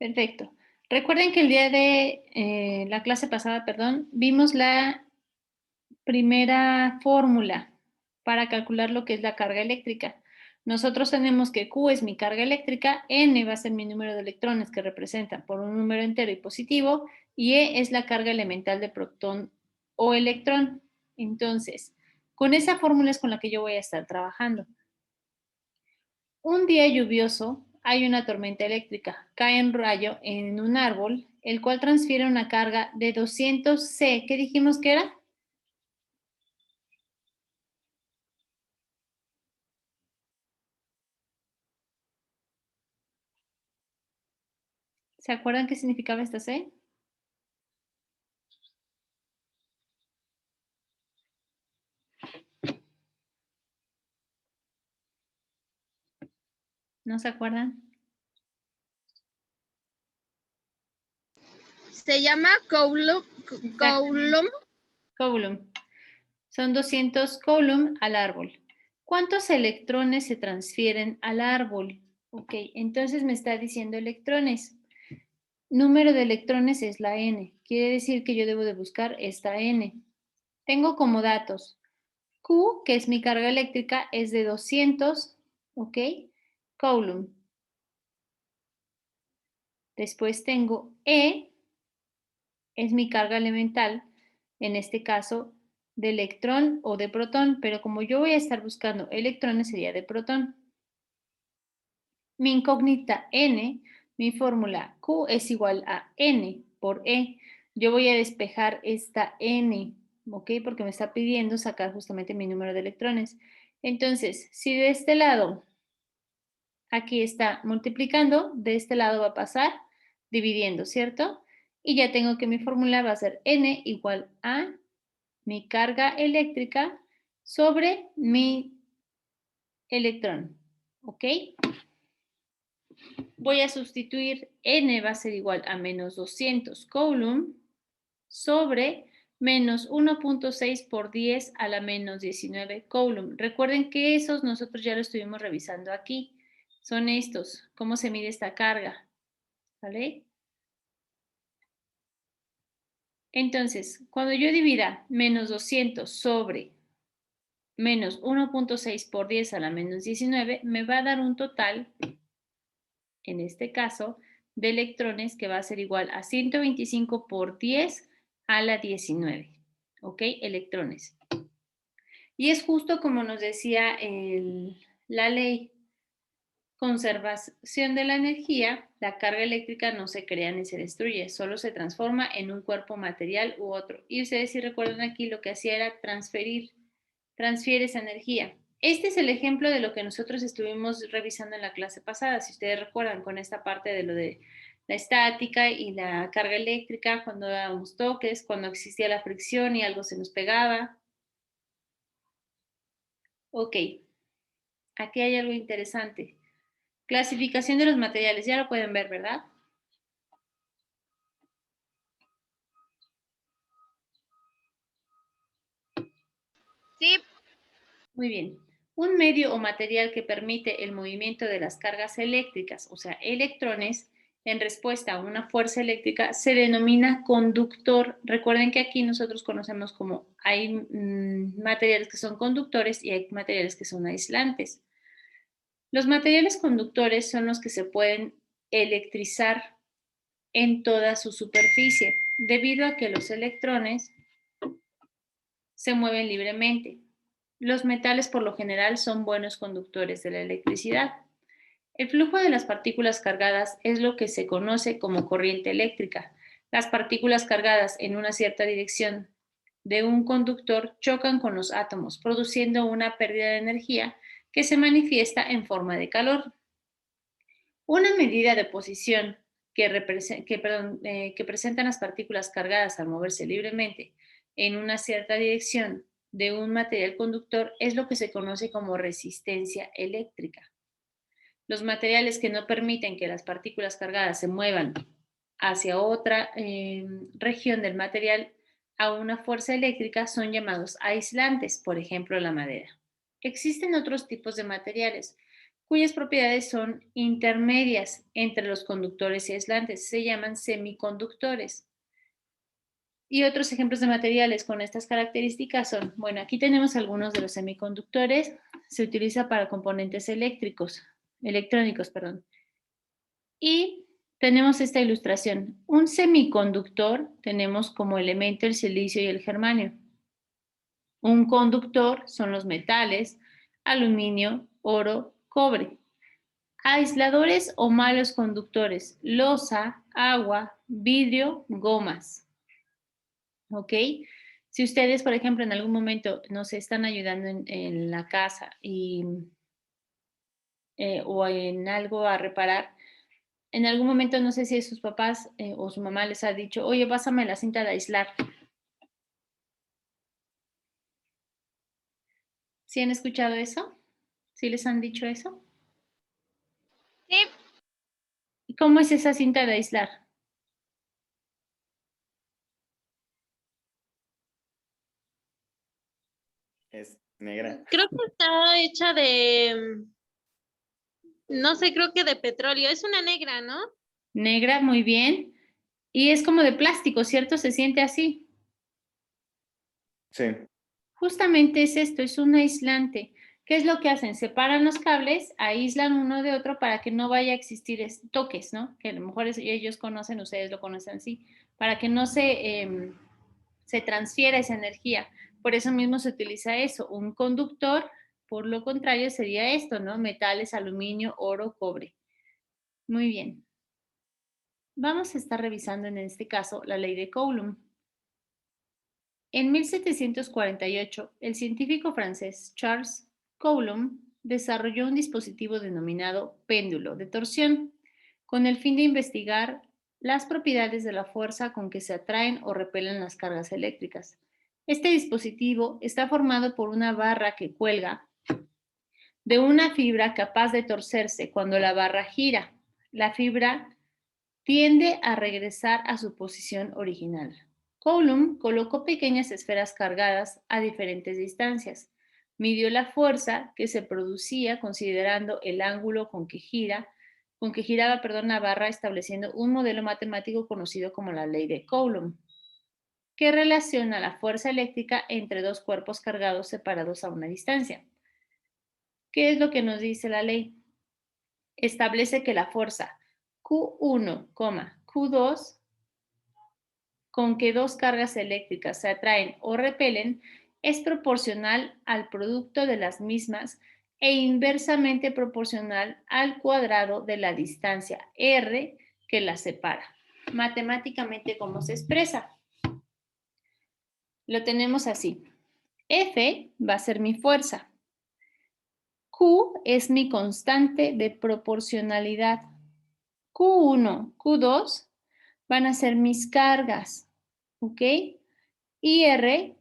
Perfecto. Recuerden que el día de la clase pasada, perdón, vimos la primera fórmula para calcular lo que es la carga eléctrica. Nosotros tenemos que Q es mi carga eléctrica, N va a ser mi número de electrones que representan por un número entero y positivo, y E es la carga elemental de protón o electrón. Entonces, con esa fórmula es con la que yo voy a estar trabajando. Un día lluvioso, hay una tormenta eléctrica, cae un rayo en un árbol, el cual transfiere una carga de 200 C. ¿Qué dijimos que era? ¿Se acuerdan qué significaba esta C? ¿No se acuerdan? Se llama Coulomb. Coulomb. Son 200 Coulomb al árbol. ¿Cuántos electrones se transfieren al árbol? Ok, entonces me está diciendo electrones. Número de electrones es la N. Quiere decir que yo debo de buscar esta N. Tengo como datos Q, que es mi carga eléctrica, es de 200, ¿ok? Coulomb. Después tengo E, es mi carga elemental, en este caso de electrón o de protón, pero como yo voy a estar buscando electrones sería de protón. Mi incógnita N, mi fórmula Q es igual a N por E. Yo voy a despejar esta N, ¿ok? Porque me está pidiendo sacar justamente mi número de electrones. Entonces, si de este lado, aquí está multiplicando, de este lado va a pasar dividiendo, ¿cierto? Y ya tengo que mi fórmula va a ser N igual a mi carga eléctrica sobre mi electrón, ¿ok? Voy a sustituir N va a ser igual a menos 200 Coulomb sobre menos 1.6 por 10 a la menos 19 Coulomb. Recuerden que esos nosotros ya lo estuvimos revisando aquí. Son estos, cómo se mide esta carga, ¿vale? Entonces, cuando yo divida menos 200 sobre menos 1.6 por 10 a la menos 19, me va a dar un total, en este caso, de electrones que va a ser igual a 125 por 10 a la 19. ¿Ok? Electrones. Y es justo como nos decía la ley, conservación de la energía, la carga eléctrica no se crea ni se destruye, solo se transforma en un cuerpo material u otro. Y ustedes si recuerdan aquí lo que hacía era transfiere esa energía. Este es el ejemplo de lo que nosotros estuvimos revisando en la clase pasada, si ustedes recuerdan, con esta parte de lo de la estática y la carga eléctrica, cuando dábamos toques, cuando existía la fricción y algo se nos pegaba. Ok, aquí hay algo interesante. Clasificación de los materiales, ya lo pueden ver, ¿verdad? Sí. Muy bien. Un medio o material que permite el movimiento de las cargas eléctricas, o sea, electrones, en respuesta a una fuerza eléctrica, se denomina conductor. Recuerden que aquí nosotros conocemos como hay materiales que son conductores y hay materiales que son aislantes. Los materiales conductores son los que se pueden electrizar en toda su superficie, debido a que los electrones se mueven libremente. Los metales por lo general son buenos conductores de la electricidad. El flujo de las partículas cargadas es lo que se conoce como corriente eléctrica. Las partículas cargadas en una cierta dirección de un conductor chocan con los átomos, produciendo una pérdida de energía que se manifiesta en forma de calor. Una medida de posición que presentan las partículas cargadas al moverse libremente en una cierta dirección de un material conductor es lo que se conoce como resistencia eléctrica. Los materiales que no permiten que las partículas cargadas se muevan hacia otra región del material a una fuerza eléctrica son llamados aislantes, por ejemplo la madera. Existen otros tipos de materiales cuyas propiedades son intermedias entre los conductores y aislantes. Se llaman semiconductores. Y otros ejemplos de materiales con estas características son, bueno, aquí tenemos algunos de los semiconductores. Se utiliza para componentes electrónicos, perdón. Y tenemos esta ilustración. Un semiconductor tenemos como elemento el silicio y el germanio. Un conductor son los metales, aluminio, oro, cobre. Aisladores o malos conductores, losa, agua, vidrio, gomas. ¿Ok? Si ustedes, por ejemplo, en algún momento nos están ayudando en la casa o en algo a reparar, en algún momento no sé si sus papás o su mamá les ha dicho, oye, pásame la cinta de aislar. ¿Sí han escuchado eso? ¿Sí les han dicho eso? Sí. ¿Y cómo es esa cinta de aislar? Es negra. Creo que está hecha de, no sé, creo que de petróleo. Es una negra, ¿no? Negra, muy bien. Y es como de plástico, ¿cierto? Se siente así. Sí. Justamente es esto, es un aislante. ¿Qué es lo que hacen? Separan los cables, aíslan uno de otro para que no vaya a existir toques, ¿no? Que a lo mejor ellos conocen, ustedes lo conocen así, para que no se transfiera esa energía. Por eso mismo se utiliza eso. Un conductor, por lo contrario, sería esto, ¿no? Metales, aluminio, oro, cobre. Muy bien. Vamos a estar revisando en este caso la ley de Coulomb. En 1748, el científico francés Charles Coulomb desarrolló un dispositivo denominado péndulo de torsión, con el fin de investigar las propiedades de la fuerza con que se atraen o repelen las cargas eléctricas. Este dispositivo está formado por una barra que cuelga de una fibra capaz de torcerse cuando la barra gira. La fibra tiende a regresar a su posición original. Coulomb colocó pequeñas esferas cargadas a diferentes distancias. Midió la fuerza que se producía considerando el ángulo con que giraba la barra, estableciendo un modelo matemático conocido como la ley de Coulomb, que relaciona la fuerza eléctrica entre dos cuerpos cargados separados a una distancia. ¿Qué es lo que nos dice la ley? Establece que la fuerza Q1, Q2 con que dos cargas eléctricas se atraen o repelen es proporcional al producto de las mismas e inversamente proporcional al cuadrado de la distancia R que las separa. Matemáticamente, ¿cómo se expresa? Lo tenemos así. F va a ser mi fuerza. Q es mi constante de proporcionalidad. Q1, Q2 van a ser mis cargas, ¿ok? Y R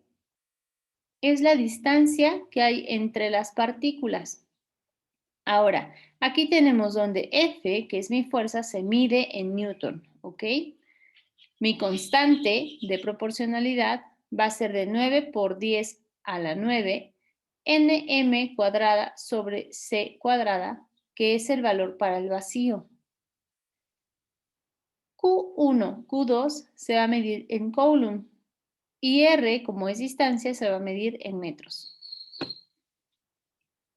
es la distancia que hay entre las partículas. Ahora, aquí tenemos donde F, que es mi fuerza, se mide en Newton, ¿ok? Mi constante de proporcionalidad va a ser de 9 por 10 a la 9 nm cuadrada sobre c cuadrada, que es el valor para el vacío. Q1, Q2 se va a medir en Coulomb y R, como es distancia, se va a medir en metros.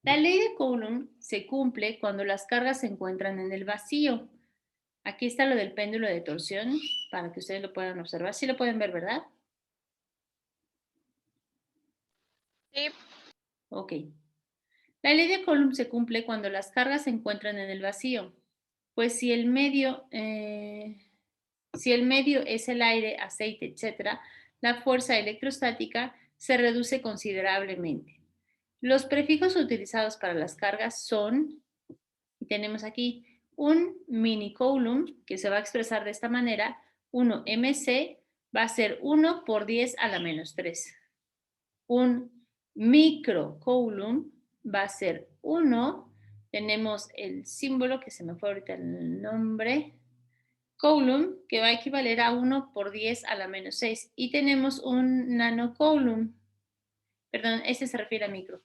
La ley de Coulomb se cumple cuando las cargas se encuentran en el vacío. Aquí está lo del péndulo de torsión para que ustedes lo puedan observar. Sí lo pueden ver, ¿verdad? Sí. Ok. La ley de Coulomb se cumple cuando las cargas se encuentran en el vacío. Pues si el medio es el aire, aceite, etc., la fuerza electrostática se reduce considerablemente. Los prefijos utilizados para las cargas son, tenemos aquí un mini Coulomb, que se va a expresar de esta manera, 1 mc va a ser 1 por 10 a la menos 3. Un micro Coulomb va a ser 1, tenemos el símbolo, que se me fue ahorita el nombre, Coulomb, que va a equivaler a 1 por 10 a la menos 6. Y tenemos un nano Coulomb, perdón, este se refiere a micro.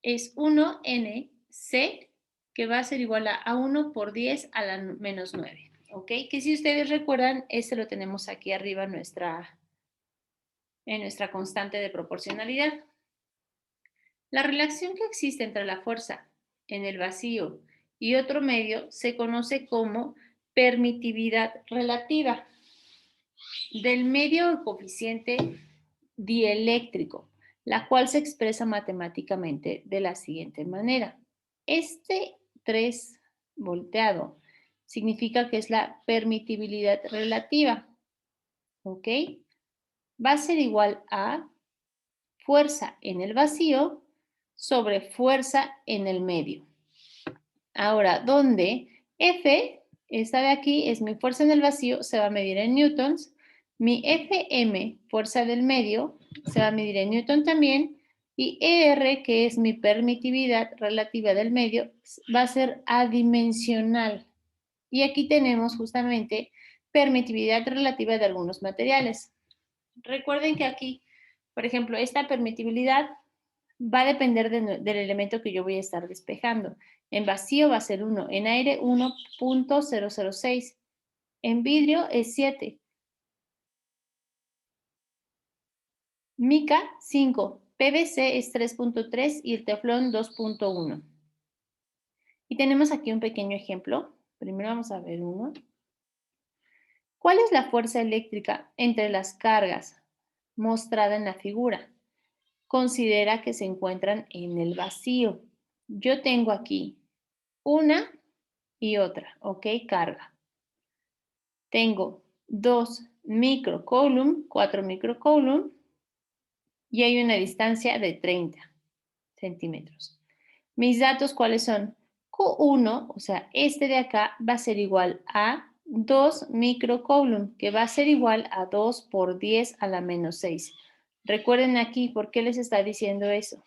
es 1nc, que va a ser igual a 1 por 10 a la menos 9. ¿Ok? Que si ustedes recuerdan, este lo tenemos aquí arriba en nuestra constante de proporcionalidad. La relación que existe entre la fuerza en el vacío y otro medio se conoce como permitividad relativa del medio o coeficiente dieléctrico, la cual se expresa matemáticamente de la siguiente manera. Este 3 volteado significa que es la permitibilidad relativa, ¿ok? Va a ser igual a fuerza en el vacío sobre fuerza en el medio. Ahora, donde F, esta de aquí, es mi fuerza en el vacío, se va a medir en newtons. Mi Fm, fuerza del medio, se va a medir en newton también. Y ER, que es mi permitividad relativa del medio, va a ser adimensional. Y aquí tenemos justamente permitividad relativa de algunos materiales. Recuerden que aquí, por ejemplo, esta permitibilidad va a depender del elemento que yo voy a estar despejando. En vacío va a ser 1, en aire 1.006, en vidrio es 7, mica 5, PVC es 3.3 y el teflón 2.1. Y tenemos aquí un pequeño ejemplo. Primero vamos a ver uno. ¿Cuál es la fuerza eléctrica entre las cargas mostrada en la figura? Considera que se encuentran en el vacío. Yo tengo aquí una y otra, ¿ok? Carga. Tengo 2 microcoulomb, 4 microcoulomb, y hay una distancia de 30 centímetros. Mis datos, ¿cuáles son? Q1, o sea, este de acá, va a ser igual a 2 microcoulomb, que va a ser igual a 2 por 10 a la menos 6. Recuerden aquí, ¿por qué les está diciendo eso?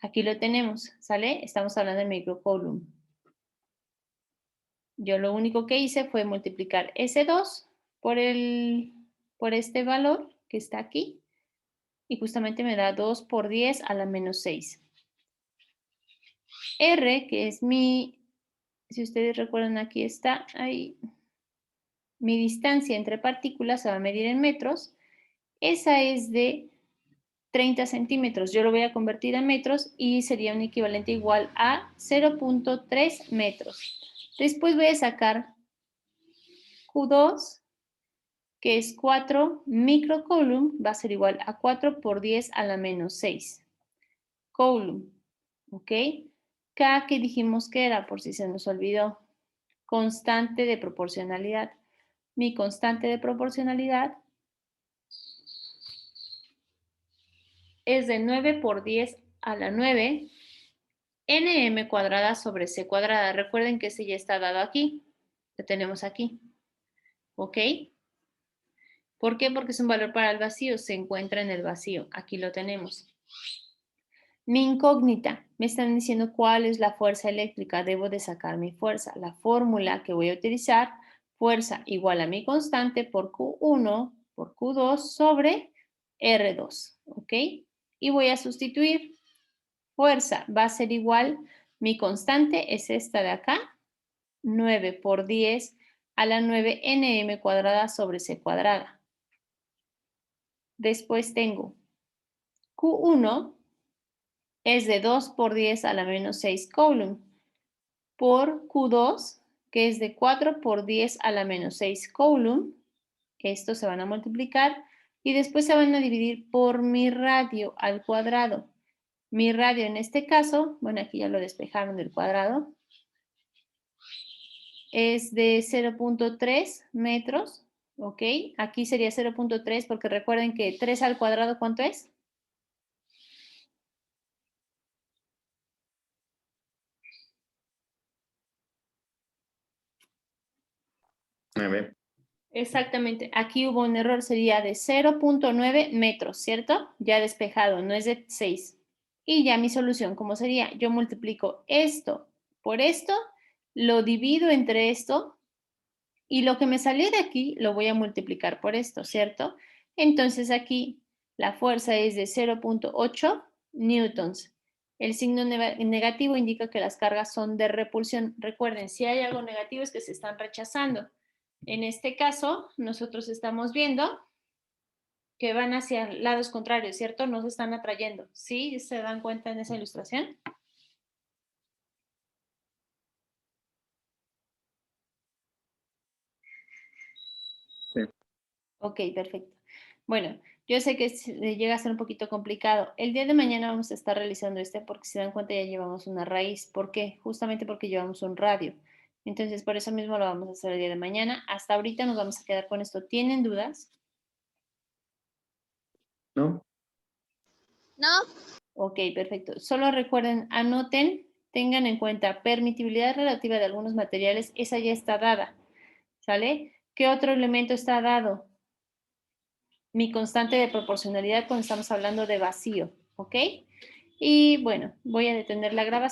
Aquí lo tenemos, ¿sale? Estamos hablando de microcoulomb. Yo lo único que hice fue multiplicar ese 2 por este valor que está aquí y justamente me da 2 por 10 a la menos 6. R, que es si ustedes recuerdan, aquí está, ahí, mi distancia entre partículas se va a medir en metros. Esa es de 30 centímetros. Yo lo voy a convertir a metros y sería un equivalente igual a 0.3 metros. Después voy a sacar Q2, que es 4 microcoulomb, va a ser igual a 4 por 10 a la menos 6. Coulomb, ¿ok? K, que dijimos que era, por si se nos olvidó, constante de proporcionalidad. Mi constante de proporcionalidad es de 9 por 10 a la 9, nm cuadrada sobre c cuadrada. Recuerden que ese ya está dado aquí, lo tenemos aquí, ¿ok? ¿Por qué? Porque es un valor para el vacío, se encuentra en el vacío. Aquí lo tenemos. Mi incógnita, me están diciendo cuál es la fuerza eléctrica. Debo de sacar mi fuerza. La fórmula que voy a utilizar, fuerza igual a mi constante por Q1 por Q2 sobre R2. ¿Ok? Y voy a sustituir. Fuerza va a ser igual, mi constante es esta de acá, 9 por 10 a la 9 nm cuadrada sobre c cuadrada. Después tengo Q1 es de 2 por 10 a la menos 6 coulomb por Q2, que es de 4 por 10 a la menos 6 coulomb. Estos se van a multiplicar y después se van a dividir por mi radio al cuadrado. Mi radio en este caso, bueno, aquí ya lo despejaron del cuadrado, es de 0.3 metros, ¿ok? Aquí sería 0.3 porque recuerden que 3 al cuadrado, ¿cuánto es? 9. Exactamente, aquí hubo un error, sería de 0.9 metros, ¿cierto? Ya despejado, no es de 6. Y ya mi solución, ¿cómo sería? Yo multiplico esto por esto, lo divido entre esto, y lo que me salió de aquí lo voy a multiplicar por esto, ¿cierto? Entonces aquí la fuerza es de 0.8 newtons. El signo negativo indica que las cargas son de repulsión. Recuerden, si hay algo negativo es que se están rechazando. En este caso, nosotros estamos viendo que van hacia lados contrarios, ¿cierto? No se están atrayendo. ¿Sí? ¿Se dan cuenta en esa ilustración? Sí. Ok, perfecto. Bueno, yo sé que llega a ser un poquito complicado. El día de mañana vamos a estar realizando porque si se dan cuenta ya llevamos una raíz. ¿Por qué? Justamente porque llevamos un radio. Entonces, por eso mismo lo vamos a hacer el día de mañana. Hasta ahorita nos vamos a quedar con esto. ¿Tienen dudas? ¿No? No. Ok, perfecto. Solo recuerden, anoten, tengan en cuenta permitibilidad relativa de algunos materiales. Esa ya está dada. ¿Sale? ¿Qué otro elemento está dado? Mi constante de proporcionalidad cuando estamos hablando de vacío, ¿ok? Y bueno, voy a detener la grabación.